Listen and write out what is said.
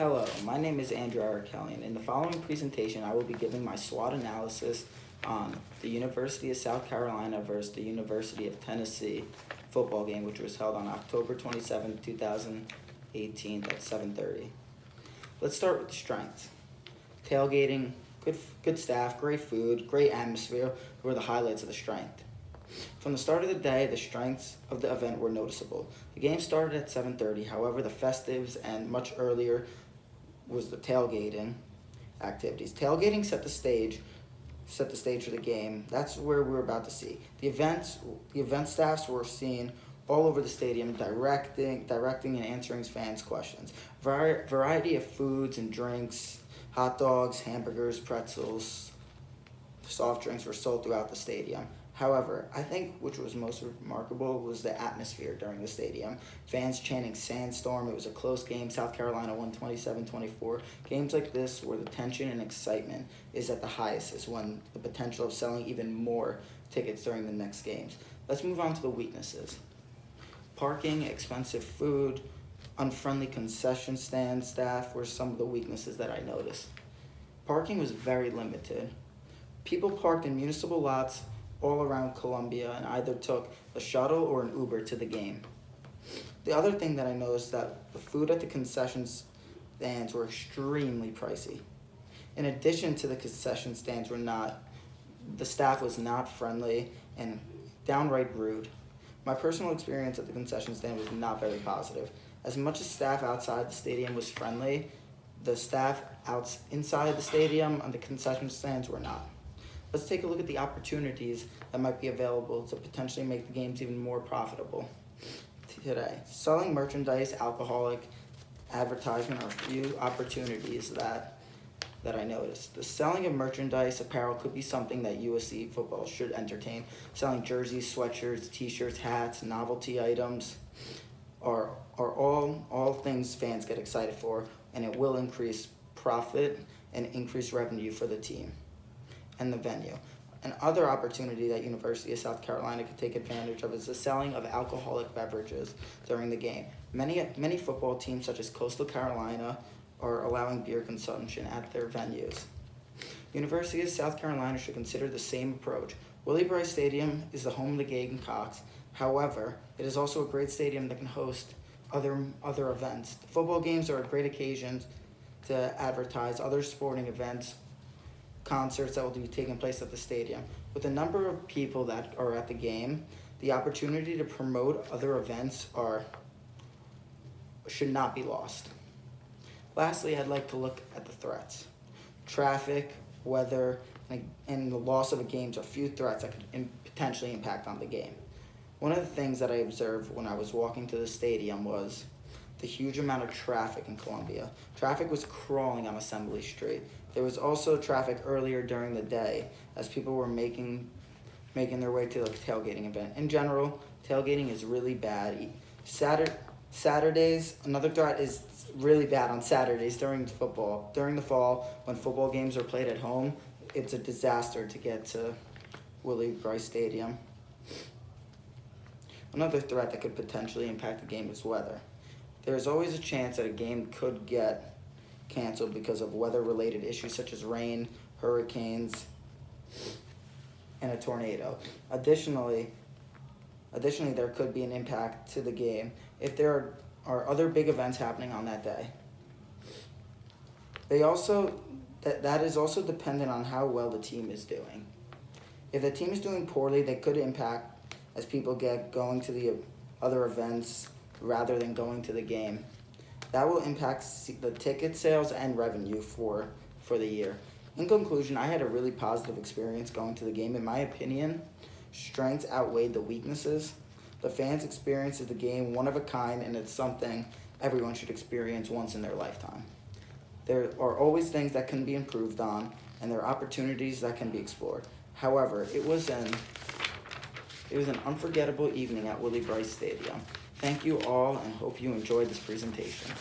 Hello, my name is Andrew Kelly, and in the following presentation, I will be giving my SWOT analysis on the University of South Carolina versus the University of Tennessee football game, which was held on October 27, 2018 at 7:30. Let's start with the strengths. Tailgating, good staff, great food, great atmosphere were the highlights of the strength. From the start of the day, the strengths of the event were noticeable. The game started at 7:30, however, the festives and much earlier was the tailgating activities. Tailgating set the stage for the game. That's where we're about to see. The event staffs were seen all over the stadium directing and answering fans' questions. Variety of foods and drinks, hot dogs, hamburgers, pretzels, soft drinks were sold throughout the stadium. However, I think which was most remarkable was the atmosphere during the stadium. Fans chanting "Sandstorm." It was a close game. South Carolina won 27-24. Games like this where the tension and excitement is at the highest is when the potential of selling even more tickets during the next games. Let's move on to the weaknesses. Parking, expensive food, unfriendly concession stand staff were some of the weaknesses that I noticed. Parking was very limited. People parked in municipal lots all around Columbia and either took a shuttle or an Uber to the game. The other thing that I noticed that the food at the concession stands were extremely pricey. In addition to the concession stands the staff was not friendly and downright rude. My personal experience at the concession stand was not very positive. As much as staff outside the stadium was friendly, the staff inside the stadium on the concession stands were not. Let's take a look at the opportunities that might be available to potentially make the games even more profitable today. Selling merchandise, alcoholic advertisement are a few opportunities that I noticed. The selling of merchandise, apparel could be something that USC football should entertain. Selling jerseys, sweatshirts, t-shirts, hats, novelty items are all things fans get excited for, and it will increase profit and increase revenue for the team and the venue. Another opportunity that University of South Carolina could take advantage of is the selling of alcoholic beverages during the game. Many football teams, such as Coastal Carolina, are allowing beer consumption at their venues. University of South Carolina should consider the same approach. Willie-Brice Stadium is the home of the Gamecocks. However, it is also a great stadium that can host other events. The football games are a great occasion to advertise other sporting events, concerts that will be taking place at the stadium. With the number of people that are at the game, the opportunity to promote other events should not be lost. Lastly, I'd like to look at the threats. Traffic, weather, and the loss of a game are a few threats that could potentially impact on the game. One of the things that I observed when I was walking to the stadium was the huge amount of traffic in Columbia. Traffic was crawling on Assembly Street. There was also traffic earlier during the day as people were making their way to the tailgating event. In general, tailgating is really bad. Saturdays, another threat is really bad on Saturdays during football. During the fall, when football games are played at home, it's a disaster to get to Willie-Brice Stadium. Another threat that could potentially impact the game is weather. There is always a chance that a game could get canceled because of weather-related issues such as rain, hurricanes, and a tornado. Additionally, there could be an impact to the game if there are other big events happening on that day. That is also dependent on how well the team is doing. If the team is doing poorly, they could impact as people get going to the other events rather than going to the game. That will impact the ticket sales and revenue for the year. In conclusion, I had a really positive experience going to the game. In my opinion, strengths outweighed the weaknesses. The fans' experience of the game one of a kind, and it's something everyone should experience once in their lifetime. There are always things that can be improved on, and there are opportunities that can be explored. However, it was an unforgettable evening at Willie-Brice Stadium. Thank you all, and hope you enjoyed this presentation.